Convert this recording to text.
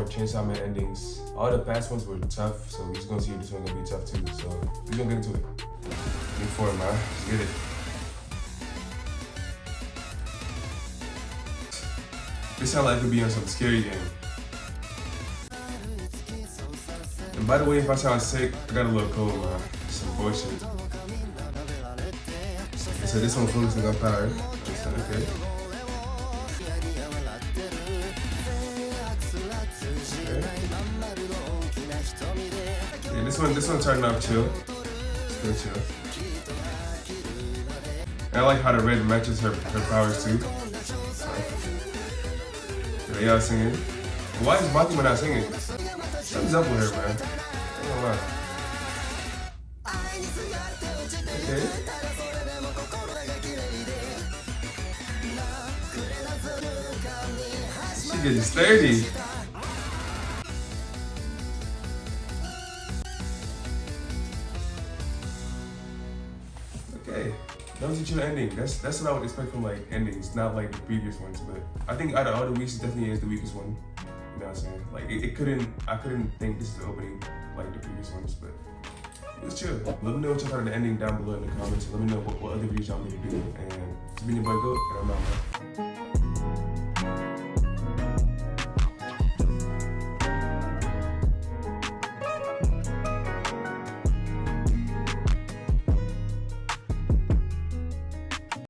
Chainsawman endings. All the past ones were tough, so we're just gonna see if this one's gonna be tough too. So we're gonna get into it. Get for it, man. Let's get it. This sounds like it could be on some scary game. And by the way, if I sound sick, I got a little cold, man. Some bullshit. So this one focusing on power. Okay. Yeah, this one turned out chill. Still chill. And I like how the red matches her powers too. So, y'all singing. Why is Fatima not singing? Something's up with her, man. I don't know why. Okay. She getting sturdy. Okay, that was a chill ending. That's what I would expect from like endings, not like the previous ones. But I think out of all the weeks, it definitely is the weakest one. You know what I'm saying? Like I couldn't think this is the opening like the previous ones, but it was chill. Let me know what you thought of the ending down below in the comments. Let me know what other videos y'all want me to do. And it's been your boy Goat, and I'm out, man.